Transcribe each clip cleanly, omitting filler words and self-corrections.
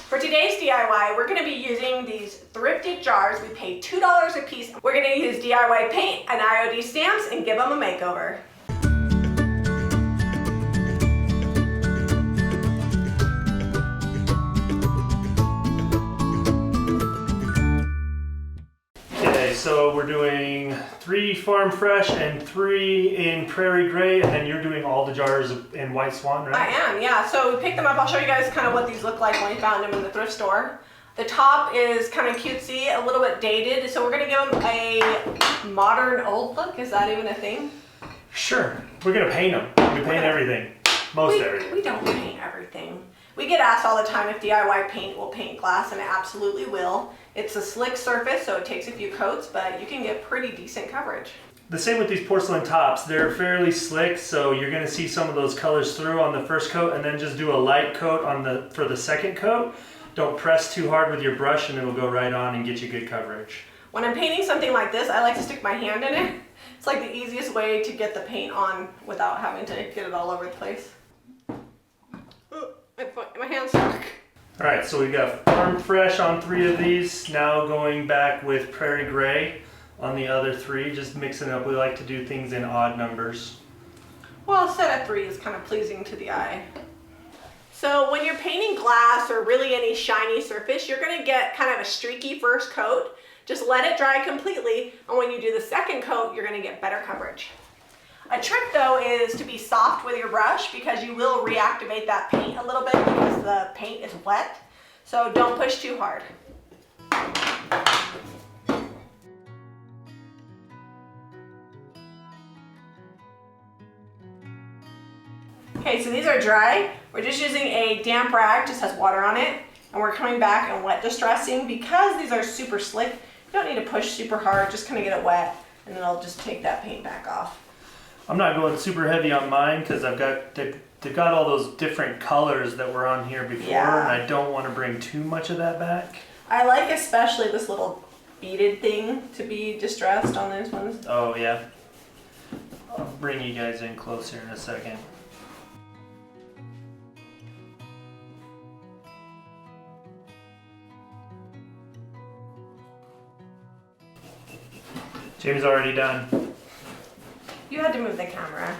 For today's DIY, we're going to be using these thrifted jars. We paid $2 a piece. We're going to use DIY paint and IOD stamps and give them a makeover. Okay, so we're doing 3 Farm Fresh and 3 in Prairie Gray, and then you're doing all the jars in White Swan, right? I am, yeah. So we picked them up. I'll show you guys kind of what these look like when we found them in the thrift store. The top is kind of cutesy, a little bit dated, so we're going to give them a modern old look. Is that even a thing? Sure. We're going to paint them. We paint everything. Most everything. We don't paint everything. We get asked all the time if DIY paint will paint glass, and it absolutely will. It's a slick surface, so it takes a few coats, but you can get pretty decent coverage. The same with these porcelain tops. They're fairly slick, so you're going to see some of those colors through on the first coat, and then just do a light coat on for the second coat. Don't press too hard with your brush, and it'll go right on and get you good coverage. When I'm painting something like this, I like to stick my hand in it. It's like the easiest way to get the paint on without having to get it all over the place. Ooh, my hand's stuck. Alright, so we've got Farm Fresh on 3 of these. Now going back with Prairie Gray on the other 3, just mixing it up. We like to do things in odd numbers. Well, a set of 3 is kind of pleasing to the eye. So when you're painting glass or really any shiny surface, you're going to get kind of a streaky first coat. Just let it dry completely, and when you do the second coat, you're going to get better coverage. A trick though is to be soft with your brush, because you will reactivate that paint a little bit because the paint is wet. So don't push too hard. Okay, so these are dry. We're just using a damp rag, just has water on it, and we're coming back and wet distressing. Because these are super slick, you don't need to push super hard, just kind of get it wet, and then I'll just take that paint back off. I'm not going super heavy on mine because they've got all those different colors that were on here before, and I don't want to bring too much of that back. I like especially this little beaded thing to be distressed on those ones. Oh yeah. I'll bring you guys in closer in a second. Jami's already done. You had to move the camera.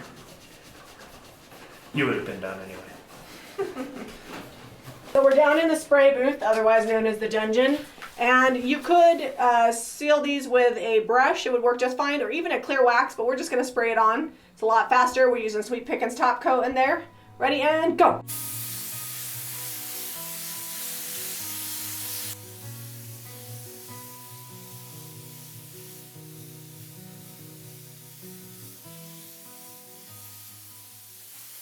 You would have been done anyway. So we're down in the spray booth, otherwise known as the dungeon. And you could seal these with a brush. It would work just fine, or even a clear wax, but we're just going to spray it on. It's a lot faster. We're using Sweet Pickin's top coat in there. Ready and go.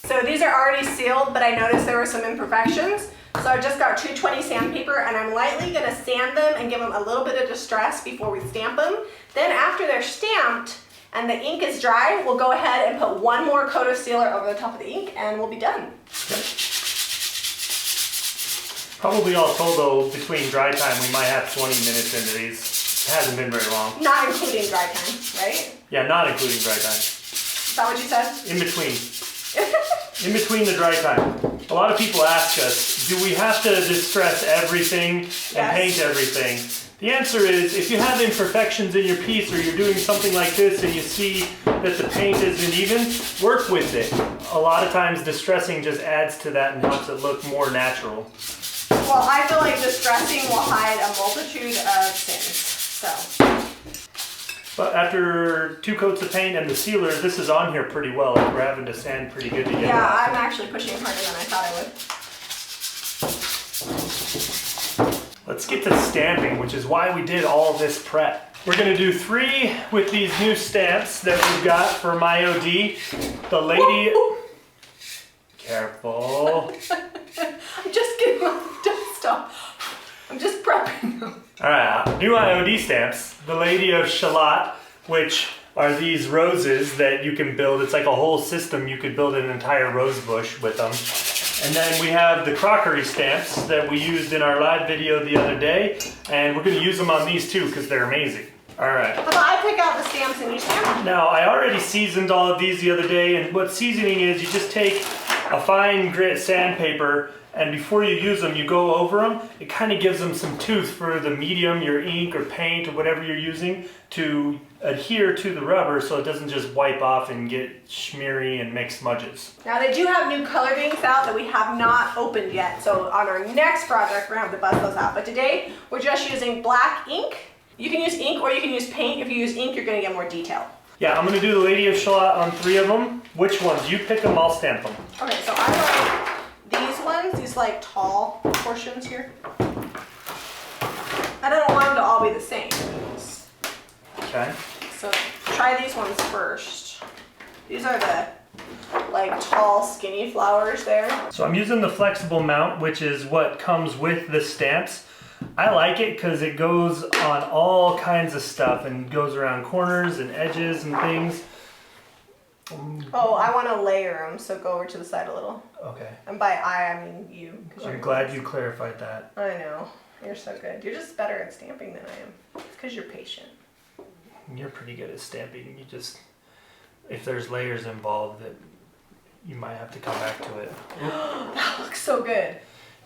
So these are already sealed, but I noticed there were some imperfections. So I just got 220 sandpaper, and I'm lightly gonna sand them and give them a little bit of distress before we stamp them. Then after they're stamped and the ink is dry, we'll go ahead and put one more coat of sealer over the top of the ink, and we'll be done. Okay. Probably all told though, between dry time, we might have 20 minutes into these. It hasn't been very long. Not including dry time, right? Yeah, not including dry time. Is that what you said? In between. In between the dry time. A lot of people ask us, do we have to distress everything and paint everything? The answer is, if you have imperfections in your piece, or you're doing something like this and you see that the paint isn't even, work with it. A lot of times distressing just adds to that and helps it look more natural. Well, I feel like distressing will hide a multitude of sins, so. But after 2 coats of paint and the sealer, this is on here pretty well. We're having to sand pretty good together. Yeah, I'm actually pushing harder than I thought I would. Let's get to stamping, which is why we did all this prep. We're gonna do 3 with these new stamps that we've got for my OD. The lady... Careful. I'm just getting my dust off. I'm just prepping them. Alright, new IOD stamps. The Lady of Shalott, which are these roses that you can build. It's like a whole system. You could build an entire rose bush with them. And then we have the crockery stamps that we used in our live video the other day. And we're going to use them on these too because they're amazing. Alright. How about I pick out the stamps and you stamp? Now, I already seasoned all of these the other day. And what seasoning is, you just take a fine grit sandpaper and before you use them, you go over them. It kind of gives them some tooth for the medium, your ink or paint or whatever you're using to adhere to the rubber so it doesn't just wipe off and get smeary and make smudges. Now they do have new colored inks out that we have not opened yet. So on our next project, we're gonna have to bust those out. But today, we're just using black ink. You can use ink or you can use paint. If you use ink, you're gonna get more detail. Yeah, I'm gonna do the Lady of Shalott on 3 of them. Which ones? You pick them, I'll stamp them. Okay, so I like these ones, these like tall portions here. I don't want them to all be the same. Okay. So try these ones first. These are the like tall skinny flowers there. So I'm using the flexible mount, which is what comes with the stamps. I like it because it goes on all kinds of stuff and goes around corners and edges and things. Oh, I want to layer them, so go over to the side a little. Okay. And by I mean you. I'm glad you clarified that. I know. You're so good. You're just better at stamping than I am. It's because you're patient. You're pretty good at stamping. You just, if there's layers involved, that you might have to come back to it. That looks so good.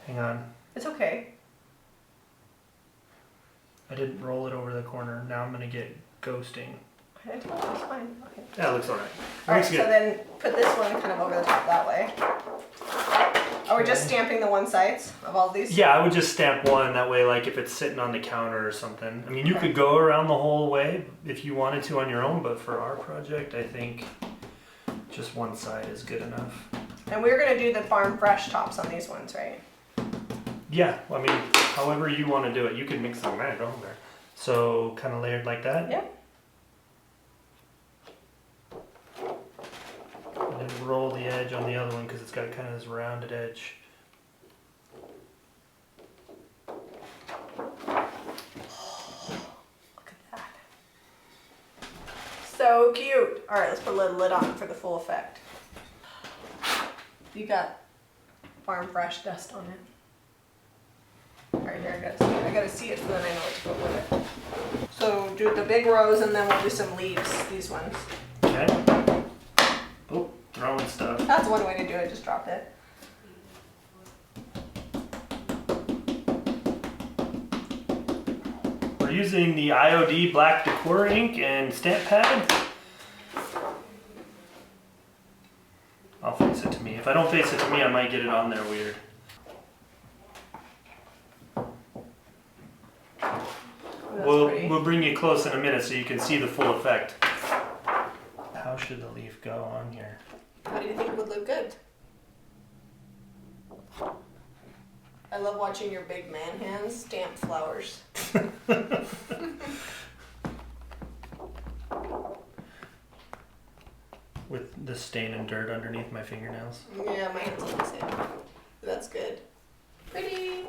Hang on. It's okay. I didn't roll it over the corner. Now I'm gonna get ghosting. Okay, that's fine. Okay. That looks alright. Alright, so then put this one kind of over the top that way. Are we just stamping the one sides of all these? Yeah, I would just stamp one. That way, like if it's sitting on the counter or something. I mean, you could go around the whole way if you wanted to on your own, but for our project, I think just one side is good enough. And we're gonna do the farm fresh tops on these ones, right? Yeah, I mean, however you want to do it. You can mix them right over there. So, kind of layered like that? Yep. And then roll the edge on the other one because it's got kind of this rounded edge. Look at that. So cute. All right, let's put a little lid on it for the full effect. You got farm fresh dust on it. All right, here, I gotta see it so then I know what to put with it. So do the big rows and then we'll do some leaves, these ones. Okay. Oh, throwing stuff. That's one way to do it, just drop it. We're using the IOD black decor ink and stamp pad. I'll face it to me. If I don't face it to me, I might get it on there weird. We'll bring you close in a minute so you can see the full effect. How should the leaf go on here? How do you think it would look good? I love watching your big man hands stamp flowers. With the stain and dirt underneath my fingernails. Yeah, my hands look the same. That's good. Pretty.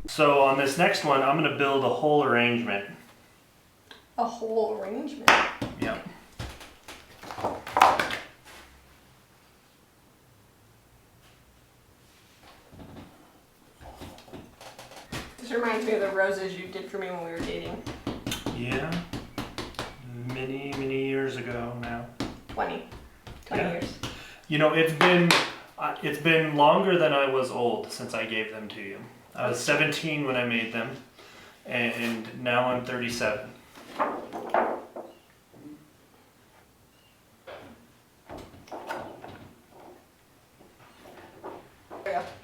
So on this next one, I'm going to build a whole arrangement. A whole arrangement? Yep. This reminds me of the roses you did for me when we were dating. Yeah. Many, many years ago now. 20 Yeah. years. You know, it's been longer than I was old since I gave them to you. I was 17 when I made them, and now I'm 37.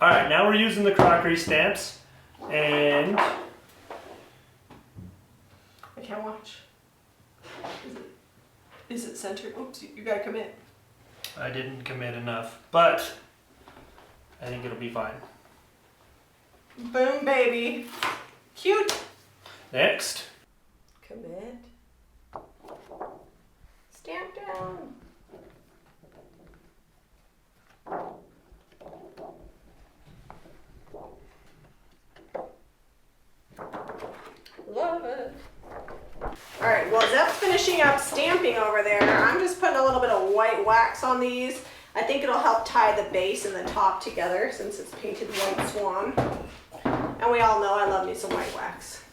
All right, now we're using the crockery stamps, and I can't watch. Is it centered? Oops, you gotta commit. I didn't commit enough, but I think it'll be fine. Boom, baby. Cute. Next. Commit. Stamp down. Love it. All right, well, Zep's finishing up stamping over there. I'm just putting a little bit of white wax on these. I think it'll help tie the base and the top together since it's painted white swan. And we all know I love me some white wax.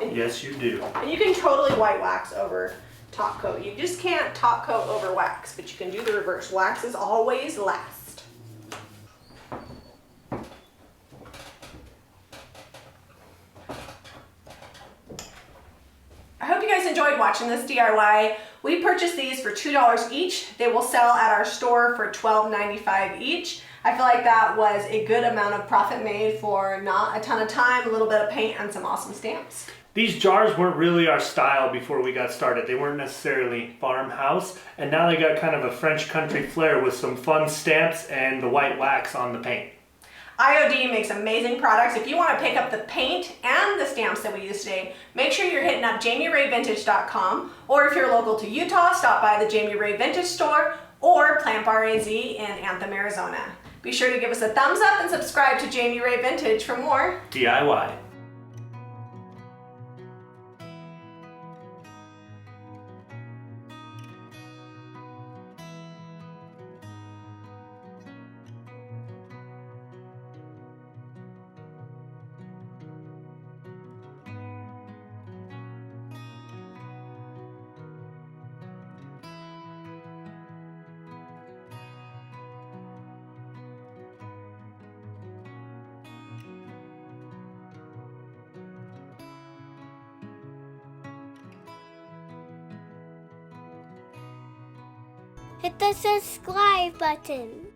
And, Yes, you do. and you can totally white wax over top coat. You just can't top coat over wax, but you can do the reverse. Wax is always last. enjoyed watching this DIY. We purchased these for $2 each. They will sell at our store for $12.95 each. I feel like that was a good amount of profit made for not a ton of time, a little bit of paint, and some awesome stamps. These jars weren't really our style before we got started. They weren't necessarily farmhouse, and now they got kind of a French country flair with some fun stamps and the white wax on the paint. IOD makes amazing products. If you want to pick up the paint and the stamps that we use today, make sure you're hitting up JamiRayVintage.com, or if you're local to Utah, stop by the Jami Ray Vintage store or Plant Bar AZ in Anthem, Arizona. Be sure to give us a thumbs up and subscribe to Jami Ray Vintage for more DIY. Hit the subscribe button.